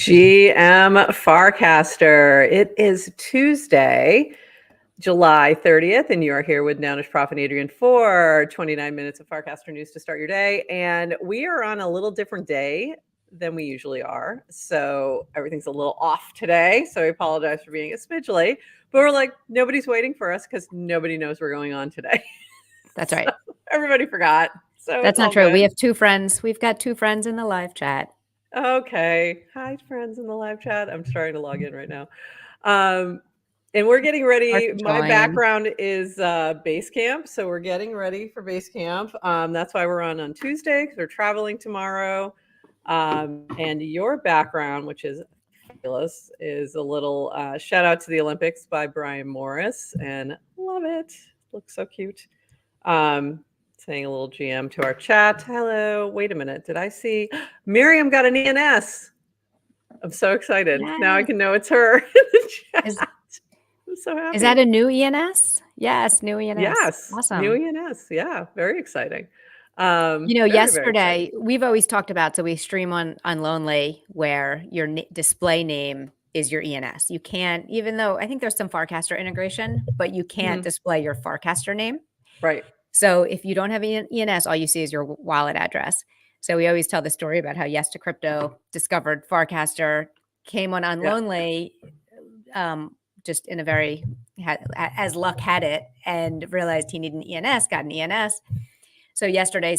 GM Farcaster. It is Tuesday, July 30th, and you are here with Nounish Prof and Adrian for 29 minutes of Farcaster news to start your day. And we are on a little different day than we usually are. So everything's a little off today. So I apologize for being a smidge late. But we're like, nobody's waiting for us because nobody knows we're going on today. That's right. Everybody forgot. So that's not true. Good. We have two friends. We've got two friends in the live chat. Okay. Hi, friends in the live chat. I'm starting to log in right now. And we're getting ready. My background is Basecamp. So we're getting ready for Basecamp. That's why we're on Tuesday because we're traveling tomorrow. And your background, which is fabulous, is a little shout out to the Olympics by Brian Morris. And love it. Looks so cute. Saying a little GM to our chat. Hello. Wait a minute. Did I see Miriam got an ENS? I'm so excited. Yes. Now I can know it's her in the chat. I'm so happy. Is that a new ENS? Yes, new ENS. Yes. Awesome. New ENS. Yeah. Very exciting. Yesterday we've always talked about, so we stream on Lonely where your display name is your ENS. You can't, even though I think there's some Farcaster integration, but you can't display your Farcaster name. Right. So if you don't have an ENS, all you see is your wallet address. So we always tell the story about how Yes to Crypto discovered Farcaster, came on Lonely, just in a very, as luck had it, and realized he needed an ENS, got an ENS. So yesterday,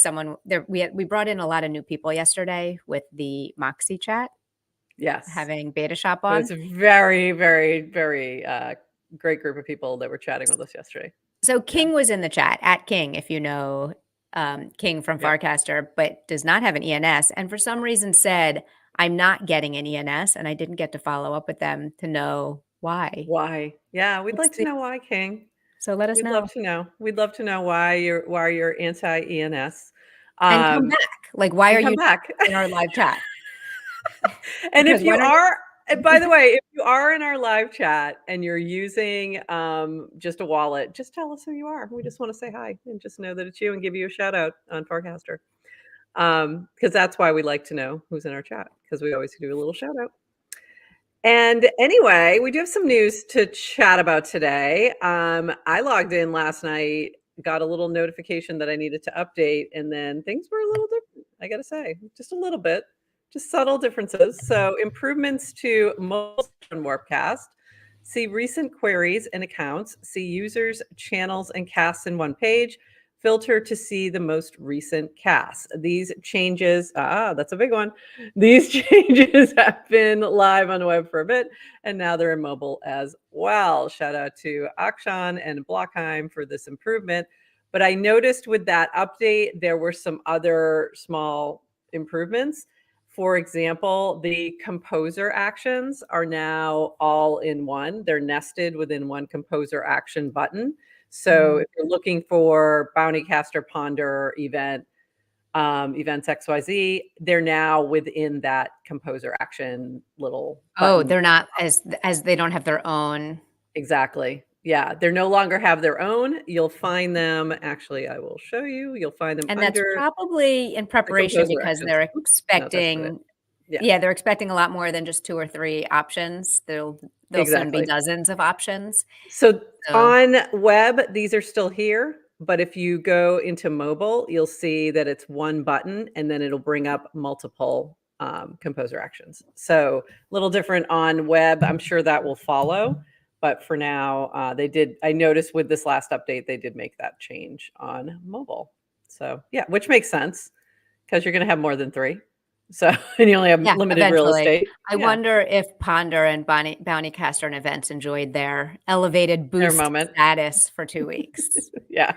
we brought in a lot of new people yesterday with the Moxie chat. Yes. Having Beta Shop on. It's a very, very, very great group of people that were chatting with us yesterday. So King was in the chat, at King, if you know King from Farcaster, but does not have an ENS. And for some reason said, I'm not getting an ENS. And I didn't get to follow up with them to know why. Why? Yeah, we'd like to know why, King. So let us know. We'd love to know. We'd love to know why you're anti-ENS. And come back. Like, why are you back in our live chat? And if you are, by the way, if you are in our live chat and you're using just a wallet, just tell us who you are. We just want to say hi and just know that it's you and give you a shout out on Farcaster. Because that's why we like to know who's in our chat, because we always do a little shout out. And anyway, we do have some news to chat about today. I logged in last night, got a little notification that I needed to update, and then things were a little different, I got to say, just a little bit. Just subtle differences. So improvements to mobile Warpcast. See recent queries and accounts. See users, channels, and casts in one page. Filter to see the most recent casts. These changes, that's a big one. These changes have been live on the web for a bit, and now they're in mobile as well. Shout out to Akshan and Blockheim for this improvement. But I noticed with that update, there were some other small improvements. For example, the composer actions are now all in one. They're nested within one composer action button. So if you're looking for Bounty Caster Ponder event, events XYZ, they're now within that composer action little button. Oh, they're not as they don't have their own. Exactly. Yeah, they no longer have their own. You'll find them. Actually, I will show you. You'll find them and under. That's probably in preparation because they're expecting. No, they're expecting a lot more than just 2 or 3 options. There'll soon be dozens of options. So on web, these are still here. But if you go into mobile, you'll see that it's one button and then it'll bring up multiple composer actions. So a little different on web. I'm sure that will follow. But for now, I noticed with this last update, they did make that change on mobile. So yeah, which makes sense because you're going to have more than 3. So, and you only have limited real estate. I wonder if Ponder and Bounty Caster and Events enjoyed their elevated boost status for 2 weeks. Yeah,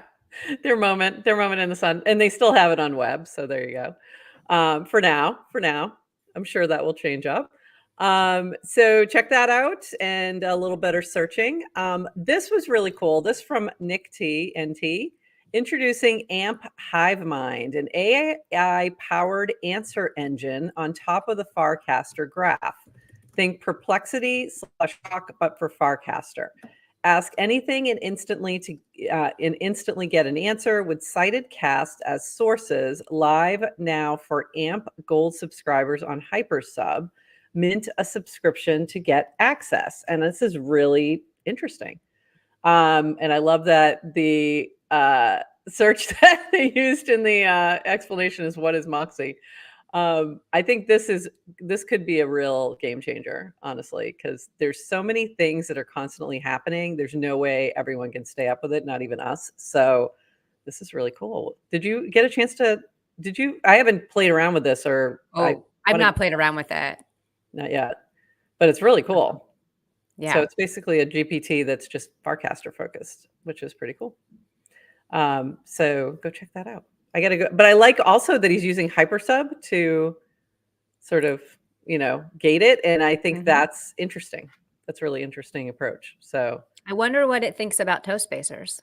their moment in the sun, and they still have it on web. So there you go. For now, I'm sure that will change up. So check that out and a little better searching. This was really cool. This from Nick T NT. Introducing AMP HiveMind, an AI-powered answer engine on top of the Farcaster graph. Think Perplexity/Shock, but for Farcaster. Ask anything and instantly get an answer with cited cast as sources live now for AMP Gold subscribers on Hypersub. mint a subscription to get access. And this is really interesting. And I love that the search that they used in the explanation is, what is Moxie? I think this could be a real game changer, honestly, because there's so many things that are constantly happening. There's no way everyone can stay up with it, not even us. So this is really cool. Did you get a chance to? I haven't played around with this, or I've not played around with it. Not yet, but it's really cool. Yeah. So it's basically a GPT that's just Farcaster focused, which is pretty cool. So go check that out. I gotta go, but I like also that he's using hypersub to sort of, gate it, and I think that's interesting. That's a really interesting approach. So I wonder what it thinks about toe spacers.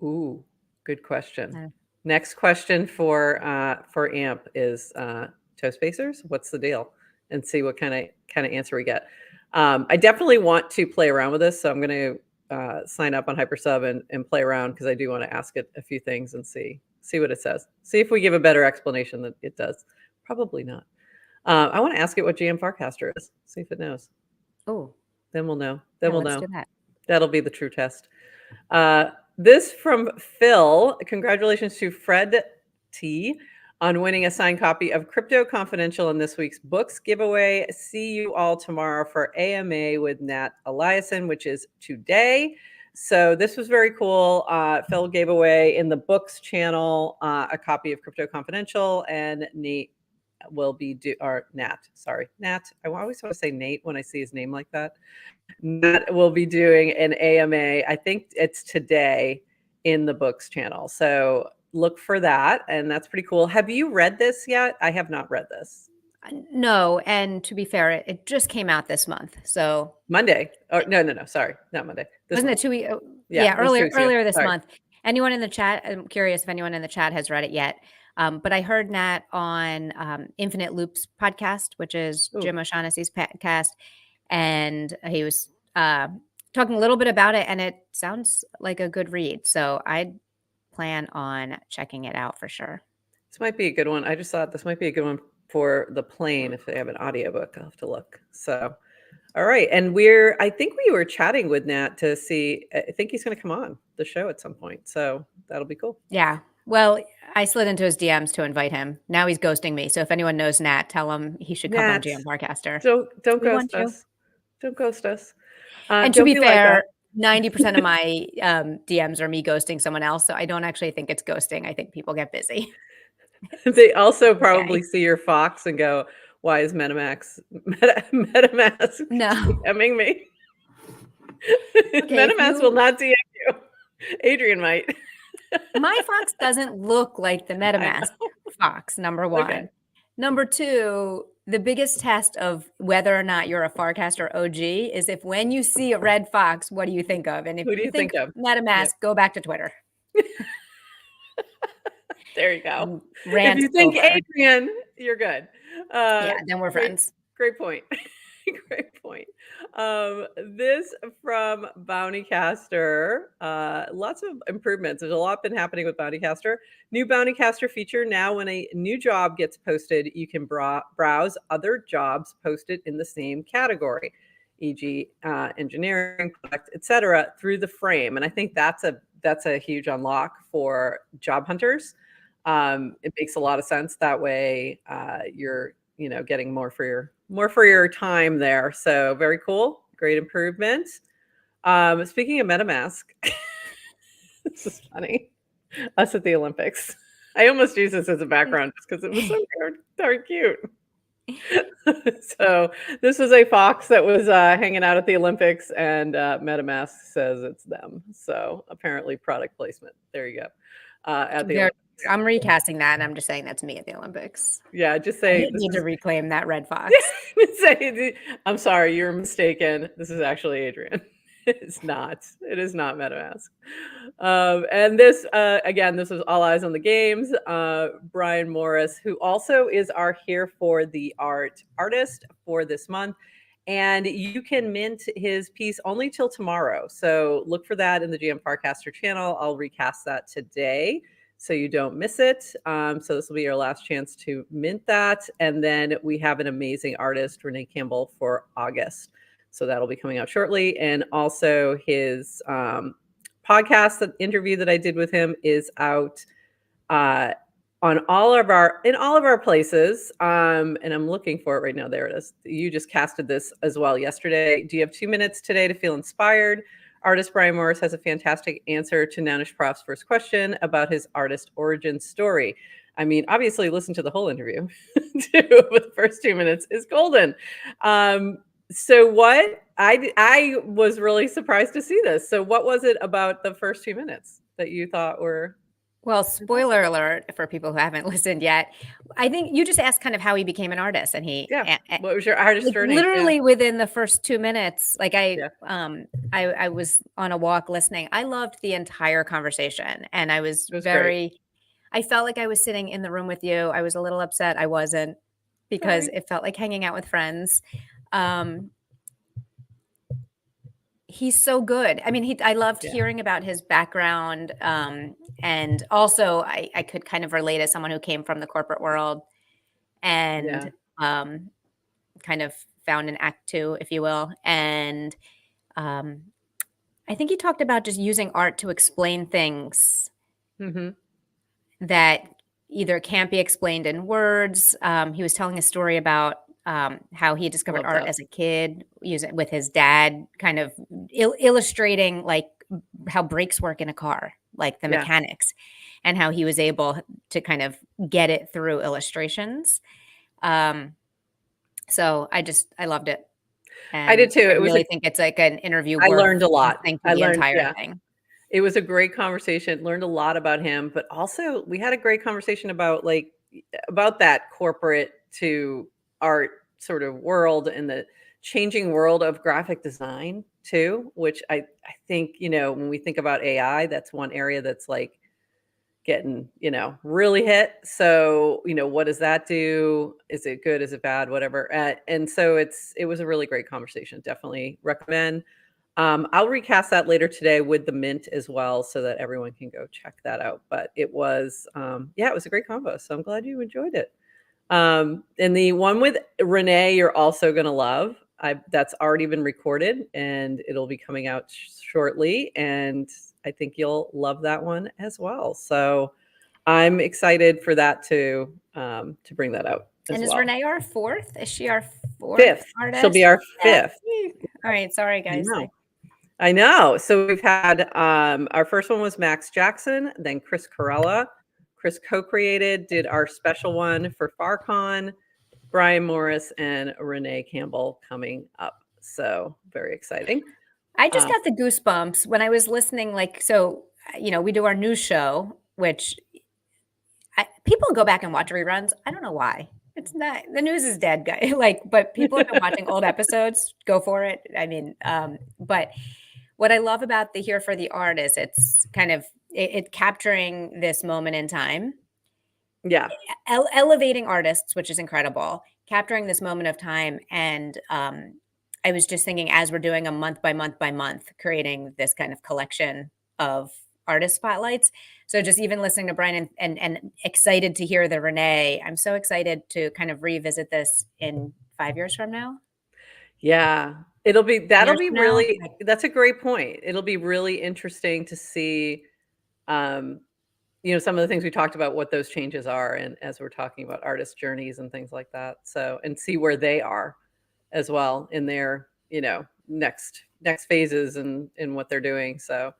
Ooh, good question. Next question for AMP is toe spacers. What's the deal? And see what kind of answer we get. I definitely want to play around with this, so I'm going to sign up on Hypersub and play around, because I do want to ask it a few things and see what it says. See if we give a better explanation than it does. Probably not. I want to ask it what GM Farcaster is. See if it knows. Oh, then we'll know. Then we'll know. Do that. That'll be the true test. This from Phil. Congratulations to Fred T on winning a signed copy of Crypto Confidential in this week's books giveaway. See you all tomorrow for AMA with Nat Eliason, which is today. So this was very cool. Phil gave away in the books channel a copy of Crypto Confidential, and Nat. I always want to say Nate when I see his name like that. Nat will be doing an AMA. I think it's today in the books channel. So look for that. And that's pretty cool. Have you read this yet? I have not read this. No. And to be fair, it just came out this month. So Monday. Oh, no. Sorry. Not Monday. Wasn't it 2 weeks? Yeah, earlier this month. Anyone in the chat? I'm curious if anyone in the chat has read it yet. But I heard Nat on Infinite Loops podcast, which is Jim O'Shaughnessy's podcast. And he was talking a little bit about it, and it sounds like a good read. So I plan on checking it out for sure. This might be a good one. I just thought this might be a good one for the plane if they have an audiobook. I'll have to look. So, all right. And I think we were chatting with Nat to see, I think he's going to come on the show at some point. So that'll be cool. Yeah. Well, I slid into his DMs to invite him. Now he's ghosting me. So if anyone knows Nat, tell him he should come on GM Farcaster. Don't ghost us. Don't ghost us. And to be fair, 90% of my DMs are me ghosting someone else. So I don't actually think it's ghosting. I think people get busy. They also probably see your Fox and go, why is MetaMask DMing me? MetaMask will not DM you. Adrian might. My Fox doesn't look like the MetaMask Fox, number one. Okay. Number two, the biggest test of whether or not you're a Farcaster OG is if when you see a red fox, what do you think of? And if Who do you think of? MetaMask, go back to Twitter. There you go. If you think Adrian, you're good. Yeah, then we're friends. Great point. Great point. This from Bountycaster. Lots of improvements. There's a lot been happening with Bountycaster. New Bountycaster feature. Now when a new job gets posted, you can browse other jobs posted in the same category, e.g. Engineering, product, etc., through the frame. And I think that's a huge unlock for job hunters. It makes a lot of sense that way. You're getting more for your time there. So very cool. Great improvement. Speaking of MetaMask, this is funny. Us at the Olympics. I almost use this as a background just because it was so darn cute. So this was a fox that was hanging out at the Olympics, and MetaMask says it's them. So apparently product placement. There you go. At the Olympics. I'm recasting that, and I'm just saying that's me at the Olympics. Yeah, just say I need to reclaim that red fox. Say, I'm sorry, you're mistaken. This is actually Adrian. It's not. It is not MetaMask. And this, again, this was All Eyes on the Games. Brian Morris, who also is our Here for the artist for this month. And you can mint his piece only till tomorrow. So look for that in the GM Farcaster channel. I'll recast that today. so you don't miss it. So this will be your last chance to mint that. And then we have an amazing artist, Renee Campbell, for August. So that'll be coming out shortly. And also his podcast, the interview that I did with him, is out uh, on all of our places. And I'm looking for it right now. There it is. You just casted this as well yesterday. Do you have 2 minutes today to feel inspired? Artist Brian Morris has a fantastic answer to Nanish Prof's first question about his artist origin story. I mean, obviously, listen to the whole interview too, but the first 2 minutes is golden. So what I was really surprised to see this. So what was it about the first 2 minutes that you thought were? Well, spoiler alert for people who haven't listened yet. I think you just asked kind of how he became an artist, and Yeah. What was your artist like journey? literally within the first 2 minutes, like Yeah. I was on a walk listening. I loved the entire conversation, and I was It was great. I felt like I was sitting in the room with you. I was a little upset I wasn't, because Sorry. it felt like hanging out with friends. He's so good. I mean, I loved Yeah. hearing about his background. And also I could kind of relate as someone who came from the corporate world Yeah. and kind of found an act two, if you will. And um, I think he talked about just using art to explain things Mhm. that either can't be explained in words. He was telling a story about how he discovered Love art that. as a kid, using with his dad, kind of illustrating like how brakes work in a car, like the Yeah. mechanics, and how he was able to kind of get it through illustrations. Um, so I loved it, I did and too. I really think it's like an interview I worth learned a lot. listening to the entire Yeah. thing. It was a great conversation. Learned a lot about him, but also we had a great conversation about about that corporate to art sort of world and the changing world of graphic design too, which I think, when we think about AI, that's one area that's like getting, really hit. So, what does that do? Is it good? Is it bad? Whatever. And so it was a really great conversation. Definitely recommend. I'll recast that later today with the mint as well, so that everyone can go check that out. But it was, yeah, it was a great combo. So I'm glad you enjoyed it. And the one with Renee, you're also gonna love. That's already been recorded and it'll be coming out shortly. And I think you'll love that one as well. So I'm excited for that to bring that out And as is well. Renee our fourth? Is she our fourth Fifth. She'll artist? be our fifth. Yay. All right, sorry I guys. know. I know. So we've had our first one was Max Jackson, then Chris Corella. Chris co-created, did our special one for FarCon, Brian Morris and Renee Campbell coming up. So very exciting. I just Um, got the goosebumps when I was listening. Like, so, we do our news show, which people go back and watch reruns. I don't know why. It's not, the news is dead, guy. Like, but people have been watching old episodes. Go for it. I mean, but what I love about the Here for the Art is it's kind of it capturing this moment in time, yeah. elevating artists, which is incredible, capturing this moment of time. And I was just thinking, as we're doing a month by month by month, creating this kind of collection of artist spotlights. So just even listening to Brian and excited to hear the Renee, I'm so excited to kind of revisit this in 5 years from now, Yeah. 10 That'll years be from now. really, that's a great point. It'll be really interesting to see, um, some of the things we talked about, what those changes are. And as we're talking about artist journeys and things like that. So, and see where they are as well in their, next phases and in what they're doing. So,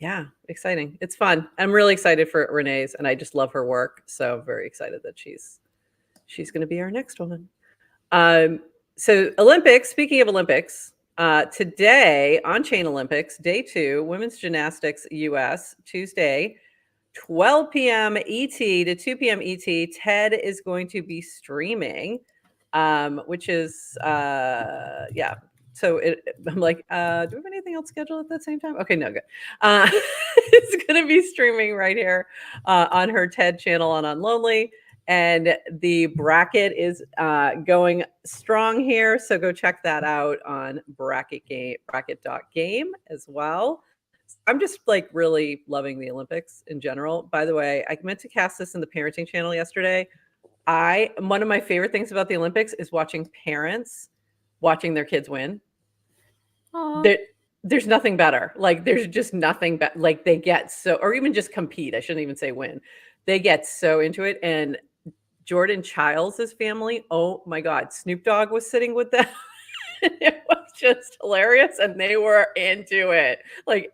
yeah, exciting. It's fun. I'm really excited for Renee's and I just love her work. So very excited that she's going to be our next one. Um, so Olympics, speaking of Olympics, today on Chain Olympics, day 2, women's gymnastics US, Tuesday, 12 p.m. ET to 2 p.m. ET. Ted is going to be streaming, which is, yeah. So I'm like, do we have anything else scheduled at that same time? Okay, no, good. It's going to be streaming right here on her TED channel on Unlonely. And the bracket is going strong here. So go check that out on bracket.game as well. I'm just like really loving the Olympics in general. By the way, I meant to cast this in the parenting channel yesterday. One of my favorite things about the Olympics is watching parents watching their kids win. There, there's nothing better. Like there's just nothing better. Like they get so, or even just compete. I shouldn't even say win. They get so into it. And Jordan Childs' family, oh my God, Snoop Dogg was sitting with them. It was just hilarious, and they were into it. Like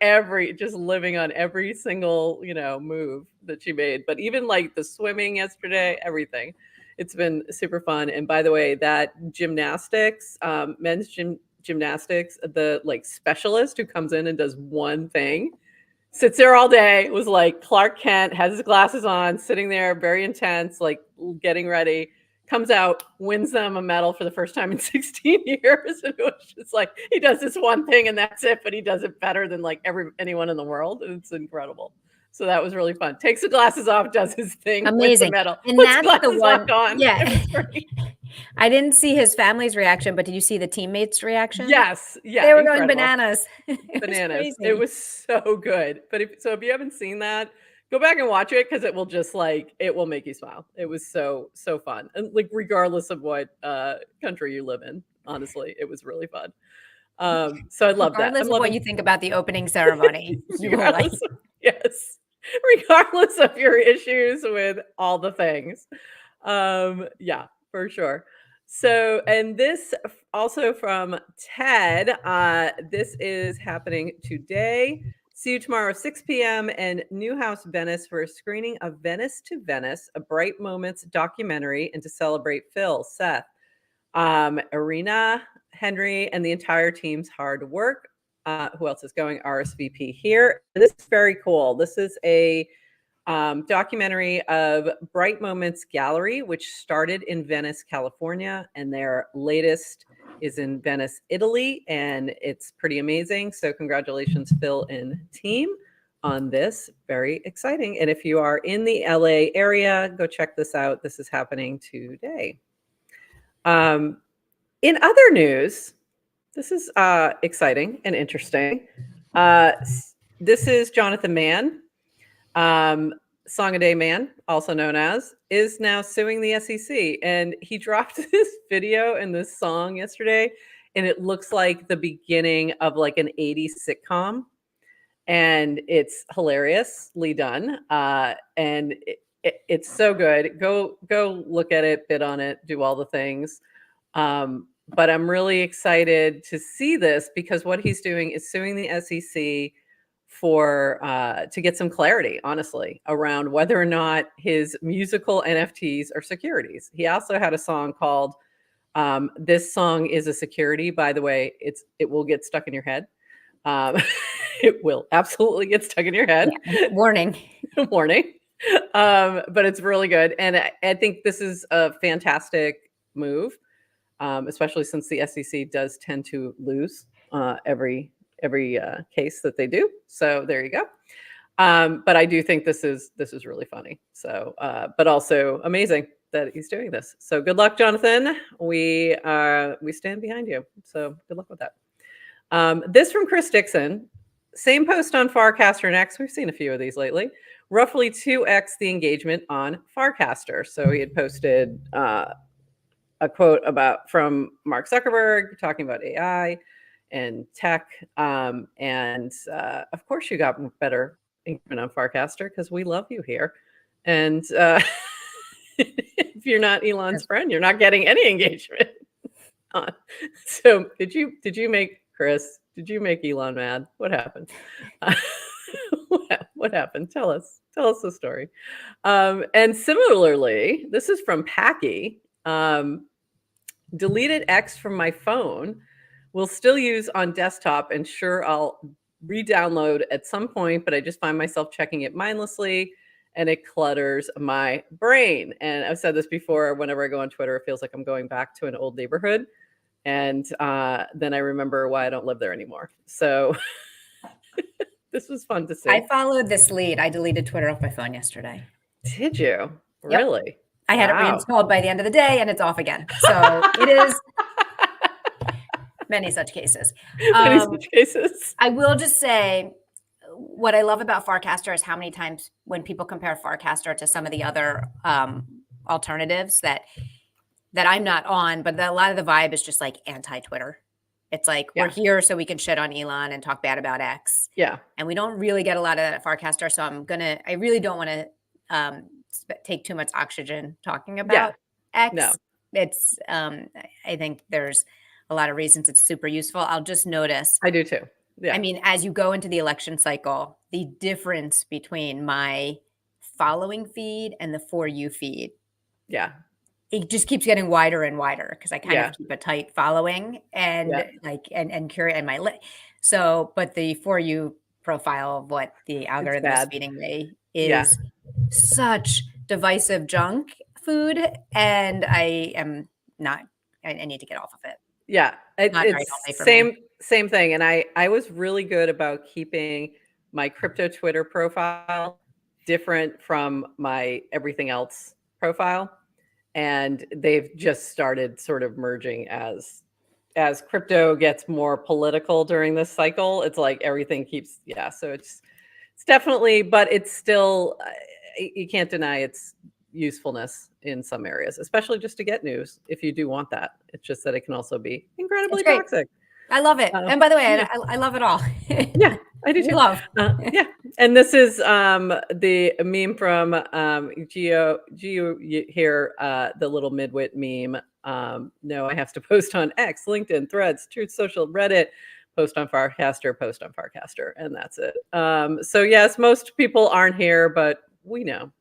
just living on every single, move that she made. But even like the swimming yesterday, everything. It's been super fun. And by the way, that gymnastics, men's gymnastics, the like specialist who comes in and does one thing, sits there all day, was like Clark Kent, has his glasses on, sitting there, very intense, like getting ready, comes out, wins them a medal for the first time in 16 years. And it was just like, he does this one thing and that's it, but he does it better than like anyone in the world. And it's incredible. So that was really fun. Takes the glasses off, does his thing, wins the Amazing. medal, And puts that's the glasses one. back on. Yeah. It was great. I didn't see his family's reaction, but did you see the teammates' reaction? Yes. Yeah. They were incredible. going bananas. Bananas. It was so good. But if you haven't seen that, go back and watch it, because it will just like, it will make you smile. It was so fun. And like regardless of what country you live in, honestly, it was really fun. So I love that. Regardless of what you think about the opening ceremony, you were like, yes. Regardless of your issues with all the things. Yeah, for sure. So, and this also from Ted, this is happening today. See you tomorrow, 6 p.m. in Newhouse, Venice, for a screening of Venice to Venice, a Bright Moments documentary, and to celebrate Phil, Seth, Arena, Henry, and the entire team's hard work. Who else is going? RSVP here. This is very cool. This is a documentary of Bright Moments Gallery, which started in Venice, California, and their latest is in Venice, Italy, and it's pretty amazing. So congratulations, Phil and team, on this. Very exciting. And if you are in the LA area, go check this out. This is happening today. In other news, this is exciting and interesting. This is Jonathan Mann. Song a Day Man, also known as, is now suing the SEC. And he dropped this video and this song yesterday, and it looks like the beginning of like an 80s sitcom. And it's hilariously done. And it's so good. Go look at it, bid on it, do all the things. But I'm really excited to see this, because what he's doing is suing the SEC for to get some clarity, honestly, around whether or not his musical NFTs are securities. He also had a song called "This Song Is a Security." By the way, it will get stuck in your head. It will absolutely get stuck in your head. Yeah. Warning. Warning. But it's really good, and I think this is a fantastic move, especially since the SEC does tend to lose every case that they do. So there you go. But I do think this is really funny. So, but also amazing that he's doing this. So good luck, Jonathan. We stand behind you. So good luck with that. This from Chris Dixon. Same post on Farcaster Next. We've seen a few of these lately. Roughly 2x the engagement on Farcaster. So he had posted a quote from Mark Zuckerberg talking about AI and tech. And of course, you got better engagement on Farcaster, because we love you here. And if you're not Elon's friend, you're not getting any engagement. So did you make Chris? Did you make Elon mad? What happened? What happened? Tell us the story. And similarly, this is from Packy. Deleted X from my phone. Will still use on desktop, and sure, I'll re-download at some point, but I just find myself checking it mindlessly, and it clutters my brain. And I've said this before, whenever I go on Twitter, it feels like I'm going back to an old neighborhood. And then I remember why I don't live there anymore. So this was fun to see. I followed this lead. I deleted Twitter off my phone yesterday. Did you? Really? Yep. I had it reinstalled by the end of the day, and it's off again. So it is many such cases. Many such cases. I will just say, what I love about Farcaster is how many times when people compare Farcaster to some of the other alternatives that I'm not on, but a lot of the vibe is just like anti-Twitter. It's like we're here so we can shit on Elon and talk bad about X. Yeah. And we don't really get a lot of that at Farcaster. So I really don't want to take too much oxygen talking about X. No. It's, I think there's a lot of reasons it's super useful. I'll just notice. I do too. Yeah. I mean, as you go into the election cycle, the difference between my following feed and the For You feed. Yeah. It just keeps getting wider and wider because I kind of keep a tight following and and curate and so, but the For You profile of what the algorithm is feeding me is such divisive junk food, and I am not. I need to get off of it. Yeah, it's same thing. And I was really good about keeping my crypto Twitter profile different from my everything else profile. And they've just started sort of merging as crypto gets more political during this cycle. It's like everything keeps, so it's definitely, but it's still, you can't deny its usefulness in some areas, especially just to get news if you do want that. It's just that it can also be incredibly toxic. I love it. And by the way, I love it all. Yeah, I do too. Love. Yeah. And this is the meme from Geo here, the little midwit meme. No, I have to post on X, LinkedIn, Threads, Truth Social, Reddit, post on Farcaster, and that's it. So yes, most people aren't here, but we know.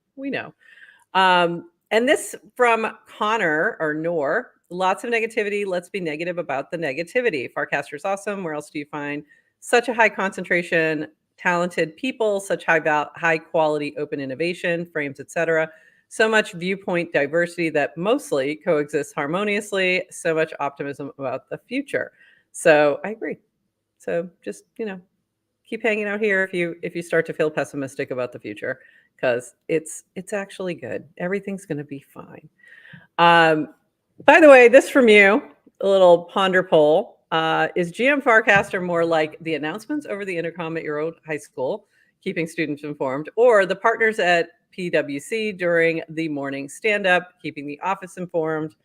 And this from Connor or Noor. Lots of negativity. Let's be negative about the negativity. Farcaster's awesome. Where else do you find such a high concentration, talented people, such high quality open innovation, frames, etc. So much viewpoint diversity that mostly coexists harmoniously. So much optimism about the future. So I agree. So just, keep hanging out here if you start to feel pessimistic about the future, because it's actually good. Everything's going to be fine. By the way, this from you, a little ponder poll. Is GM Farcaster more like the announcements over the intercom at your old high school, keeping students informed, or the partners at PwC during the morning stand-up, keeping the office informed?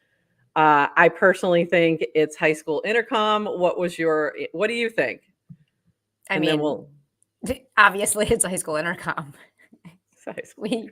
I personally think it's high school intercom. What do you think? I mean, obviously it's a high school intercom. We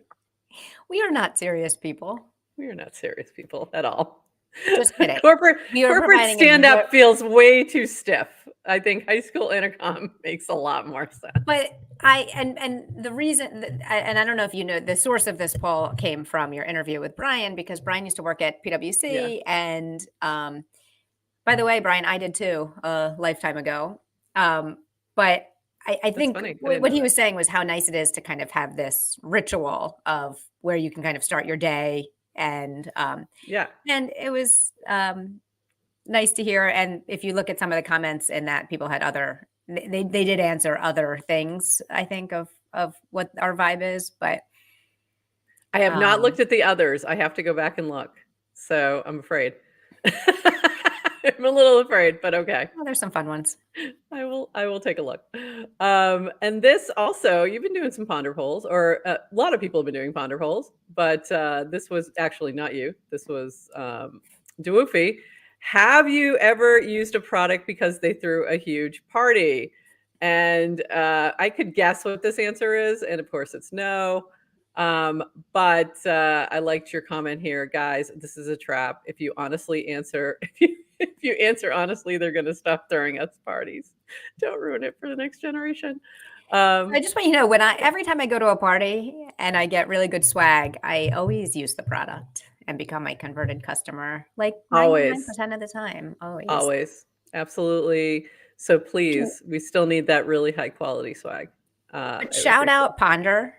are not serious people. We are not serious people at all. Just kidding. Corporate stand-up feels way too stiff. I think high school intercom makes a lot more sense. But the reason, and I don't know if you know, the source of this poll came from your interview with Brian, because Brian used to work at PwC. And by the way, Brian, I did too, a lifetime ago. But I think what he was saying was how nice it is to kind of have this ritual of where you can kind of start your day. And and it was nice to hear. And if you look at some of the comments in that, people had they did answer other things, I think, of what our vibe is. But I have not looked at the others. I have to go back and look. So I'm afraid. I'm a little afraid, but okay. Well, there's some fun ones. I will take a look. And this also, you've been doing some ponder polls, or a lot of people have been doing ponder polls, but this was actually not you. This was Dwoofy. Have you ever used a product because they threw a huge party? And I could guess what this answer is, and of course it's no. But I liked your comment here, guys. This is a trap. If you honestly answer, if you answer honestly, they're going to stop throwing us parties. Don't ruin it for the next generation. I just want you to know, every time I go to a party and I get really good swag, I always use the product and become a converted customer, like 99% of the time. Always. Absolutely. So please, we still need that really high quality swag. But shout out Ponder,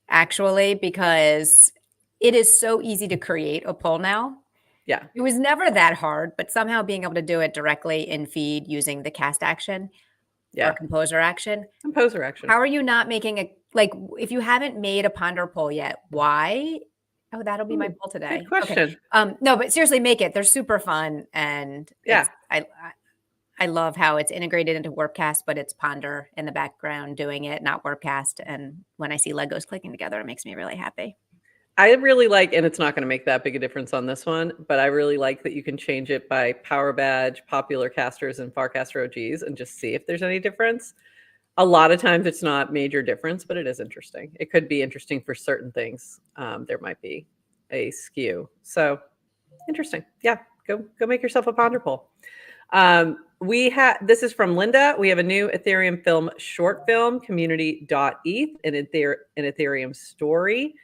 actually, because it is so easy to create a poll now. Yeah. It was never that hard, but somehow being able to do it directly in feed using the cast action or composer action. How are you not making if you haven't made a Ponder poll yet, why? Oh, that'll be my poll today. Good question. Okay. No, but seriously, make it. They're super fun. And I love how it's integrated into Warpcast, but it's Ponder in the background doing it, not Warpcast. And when I see Legos clicking together, it makes me really happy. I really like, and it's not going to make that big a difference on this one, but I really like that you can change it by Power Badge, Popular Casters, and Farcaster OGs and just see if there's any difference. A lot of times it's not major difference, but it is interesting. It could be interesting for certain things. There might be a skew. Interesting. Yeah, go make yourself a Ponder poll. This is from Linda. We have a new Ethereum film short film, community.eth, an Ethereum story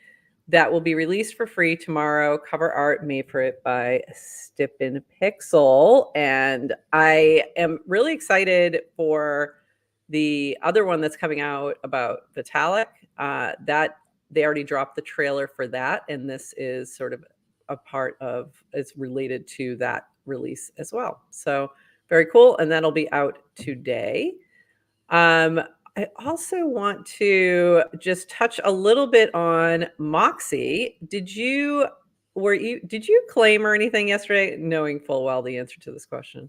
that will be released for free tomorrow. Cover art made for it by Stippen Pixel. And I am really excited for the other one that's coming out about Vitalik. That they already dropped the trailer for that. And this is sort of a part of, it's related to that release as well. So very cool. And that'll be out today. I also want to just touch a little bit on Moxie. Did you claim or anything yesterday, knowing full well the answer to this question?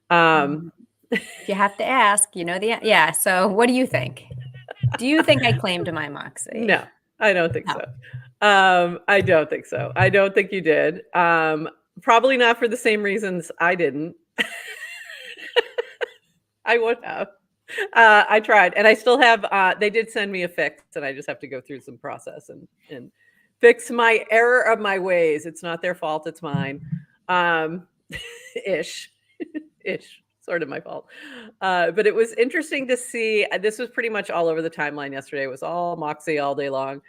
If you have to ask, you know yeah. So what do you think? Do you think I claimed my Moxie? No, I don't think No. so. I don't think so. I don't think you did. Probably not for the same reasons I didn't. I would have. I tried, and I still have. They did send me a fix, and I just have to go through some process and fix my error of my ways. It's not their fault; it's mine. Ish, ish, sort of my fault. But it was interesting to see. This was pretty much all over the timeline yesterday. It was all Moxie all day long,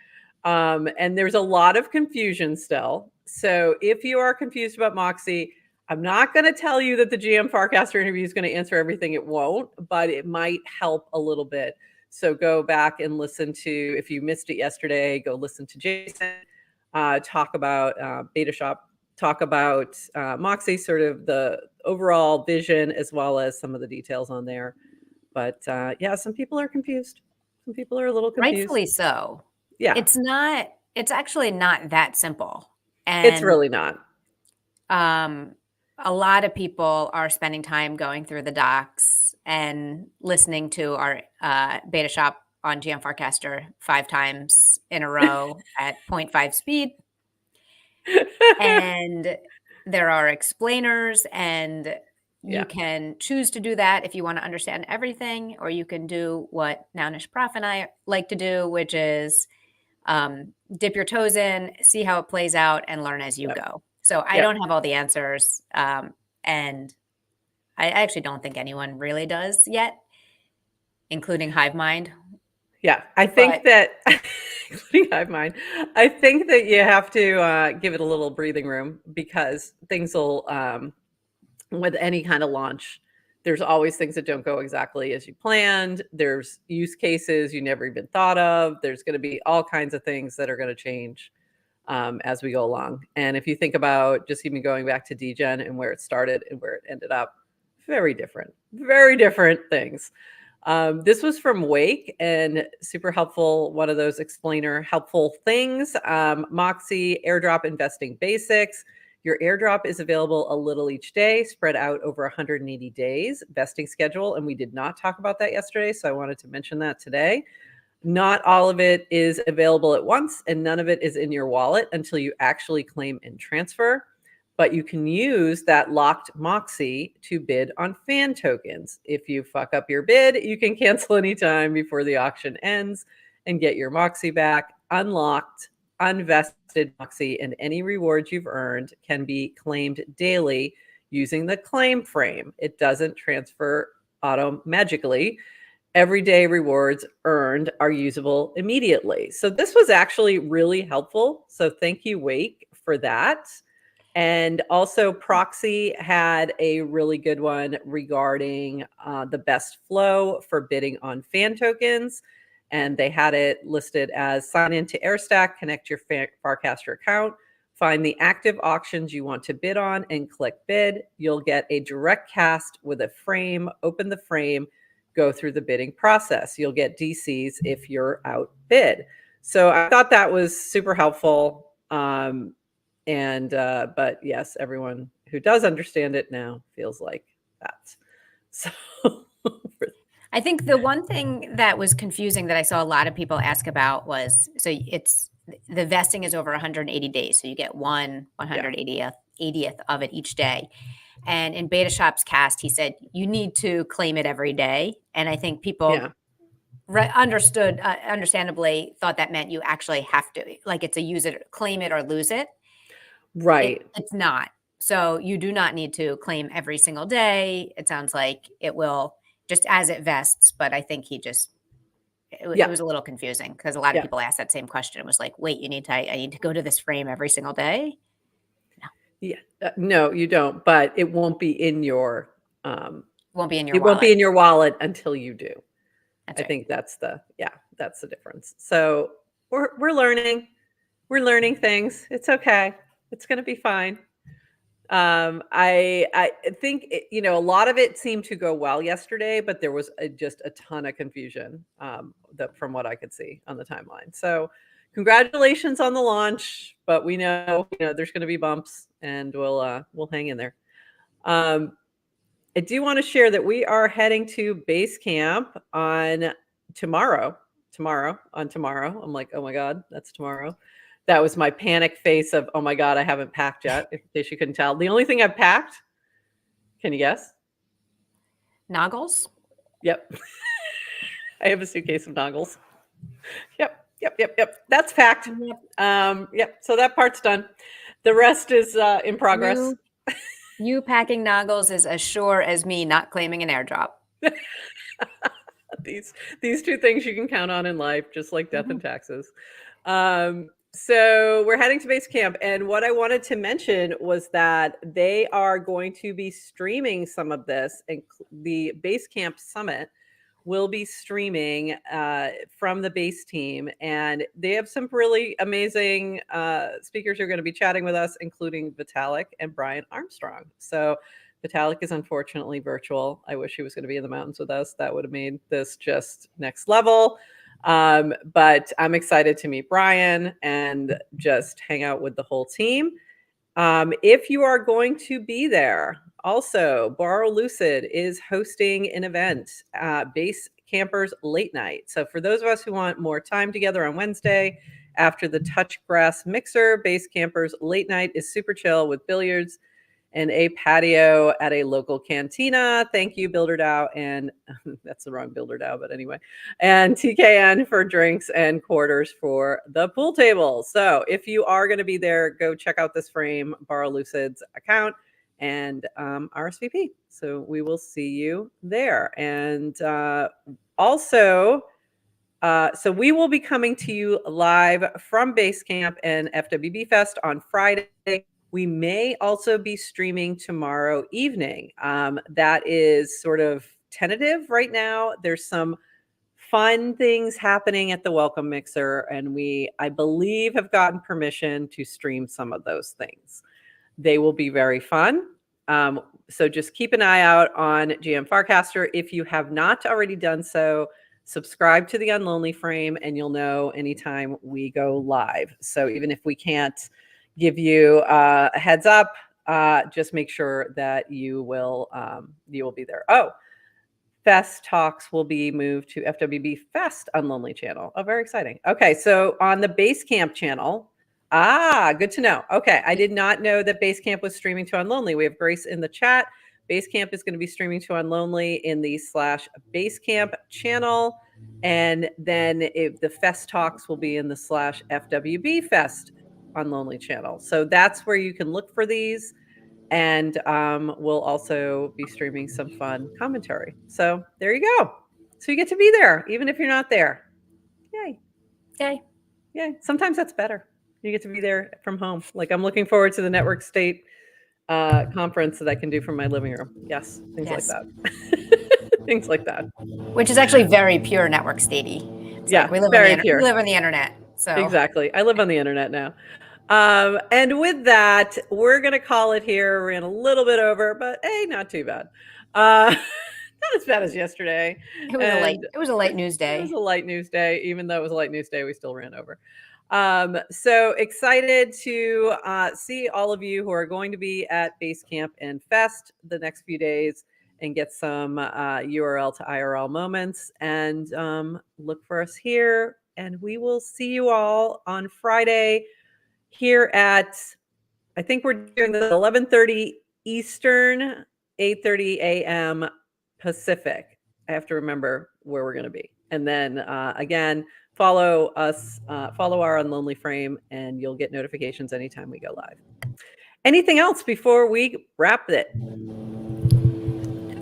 and there's a lot of confusion still. So if you are confused about Moxie, I'm not going to tell you that the GM Farcaster interview is going to answer everything. It won't, but it might help a little bit. So go back and listen to, if you missed it yesterday, go listen to Jason talk about Beta Shop, talk about Moxie, sort of the overall vision, as well as some of the details on there. But yeah, some people are confused. Some people are a little confused. Rightfully so. Yeah. It's actually not that simple. And it's really not. A lot of people are spending time going through the docs and listening to our Beta Shop on GM Farcaster 5 times in a row at 0.5 speed. And there are explainers, and you can choose to do that if you want to understand everything, or you can do what Nounish Prof and I like to do, which is dip your toes in, see how it plays out, and learn as you go. So I don't have all the answers, and I actually don't think anyone really does yet, including HiveMind. Yeah, I think that, including HiveMind, I think that you have to give it a little breathing room, because things will, with any kind of launch, there's always things that don't go exactly as you planned. There's use cases you never even thought of. There's going to be all kinds of things that are going to change as we go along. And if you think about just even going back to DGen and where it started and where it ended up, very different things. This was from Wake, and super helpful. One of those explainer helpful things. Moxie airdrop investing basics. Your airdrop is available a little each day, spread out over 180 days. Vesting schedule, and we did not talk about that yesterday, so I wanted to mention that today. Not all of it is available at once, and none of it is in your wallet until you actually claim and transfer. But you can use that locked Moxie to bid on fan tokens. If you fuck up your bid, you can cancel anytime before the auction ends and get your Moxie back. Unlocked, unvested Moxie, and any rewards you've earned can be claimed daily using the claim frame. It doesn't transfer magically. Everyday rewards earned are usable immediately. So this was actually really helpful. So thank you, Wake, for that. And also Proxy had a really good one regarding the best flow for bidding on fan tokens. And they had it listed as sign into Airstack, connect your Farcaster account, find the active auctions you want to bid on, and click bid. You'll get a direct cast with a frame. Open the frame, go through the bidding process. You'll get DCs if you're outbid. So I thought that was super helpful. But yes, everyone who does understand it now feels like that's So I think the one thing that was confusing that I saw a lot of people ask about was, so it's the vesting is over 180 days. So you get one yeah, 180th of it each day. And in Beta Shop's cast, he said, you need to claim it every day. And I think people yeah, understandably thought that meant you actually have to, like it's a use it, claim it or lose it. right. It's not. So you do not need to claim every single day. It sounds like it will just as it vests, but I think it Yeah, was a little confusing because a lot of yeah, people asked that same question. It was like, wait, I need to go to this frame every single day? No, yeah. No, you don't, but it won't be in your, um, won't be in your it won't wallet. be in your wallet until you do. That's I right. think that's the difference. So we're learning. We're learning things. It's okay. It's gonna be fine. I think a lot of it seemed to go well yesterday, but there was just a ton of confusion that from what I could see on the timeline. So congratulations on the launch, but we know there's going to be bumps, and we'll hang in there. Um, I do want to share that we are heading to base camp on tomorrow. Tomorrow. I'm like, oh my God, that's tomorrow. That was my panic face of, oh my God, I haven't packed yet, in case you couldn't tell. The only thing I've packed, can you guess? Noggles? Yep. I have a suitcase of dongles. Yep. That's packed. Yep. Yep. So that part's done. The rest is in progress. You packing noggles is as sure as me not claiming an airdrop. These two things you can count on in life, just like death Mhm. and taxes. So we're heading to base camp, and what I wanted to mention was that they are going to be streaming some of this, and the base camp summit will be streaming from the base team, and they have some really amazing speakers who are going to be chatting with us, including Vitalik and Brian Armstrong. So Vitalik is unfortunately virtual. I wish he was going to be in the mountains with us. That would have made this just next level. But I'm excited to meet Brian and just hang out with the whole team. If you are going to be there, also, Borrow Lucid is hosting an event, Base Campers Late Night. So, for those of us who want more time together on Wednesday after the Touch Grass Mixer, Base Campers Late Night is super chill with billiards and a patio at a local cantina. Thank you, BuilderDAO, and that's the wrong BuilderDAO, but anyway, and TKN for drinks and quarters for the pool table. So if you are going to be there, go check out this frame, Borrow Lucid's account, and RSVP. So we will see you there. And also, so we will be coming to you live from Basecamp and FWB Fest on Friday. We may also be streaming tomorrow evening. That is sort of tentative right now. There's some fun things happening at the Welcome Mixer, and I believe, have gotten permission to stream some of those things. They will be very fun. So just keep an eye out on GM Farcaster. If you have not already done so, subscribe to the Unlonely Frame, and you'll know anytime we go live. So even if we can't give you a heads up, just make sure that you will be there. Oh, Fest Talks will be moved to FWB Fest Unlonely channel. Oh, very exciting. Okay, so on the Basecamp channel, good to know. Okay, I did not know that Basecamp was streaming to Unlonely. We have Grace in the chat. Basecamp is going to be streaming to Unlonely in the /Basecamp channel. And then the Fest Talks will be in the /FWB Fest Unlonely channel. So that's where you can look for these. And we'll also be streaming some fun commentary. So there you go. So you get to be there, even if you're not there. Yay. Yay. Yay. Sometimes that's better. You get to be there from home. Like I'm looking forward to the Network State conference that I can do from my living room. Yes, things like that. Things like that. Which is actually very pure network statey. It's Yeah, like we live very pure. we live on the internet. So Exactly. I live on the internet now. And with that, we're going to call it here. We're in a little bit over, but hey, not too bad. Not as bad as yesterday. it was a late news day. It was a light news day. Even though it was a light news day, we still ran over. So excited to see all of you who are going to be at Base Camp and Fest the next few days, and get some URL to IRL moments, and look for us here. And we will see you all on Friday here at, I think we're doing the 11:30 Eastern, 8:30 a.m. Pacific. I have to remember where we're going to be. And then again, follow us, follow our Unlonely Frame, and you'll get notifications anytime we go live. Anything else before we wrap it?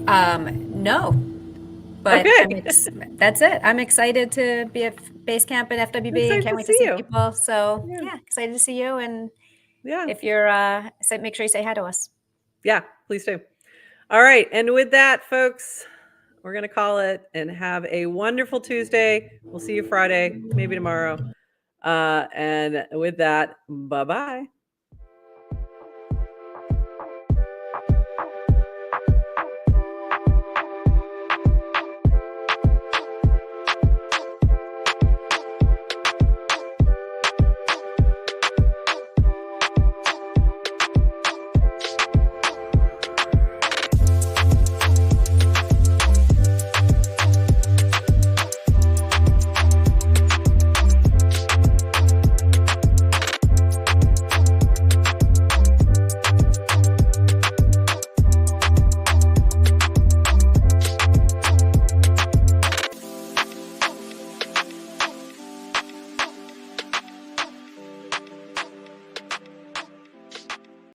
No. But okay. That's it. I'm excited to be at Basecamp and FWB and can't wait to see people. So yeah, excited to see you. And if you're, make sure you say hi to us. Yeah, please do. All right. And with that, folks, we're going to call it and have a wonderful Tuesday. We'll see you Friday, maybe tomorrow. And with that, bye-bye.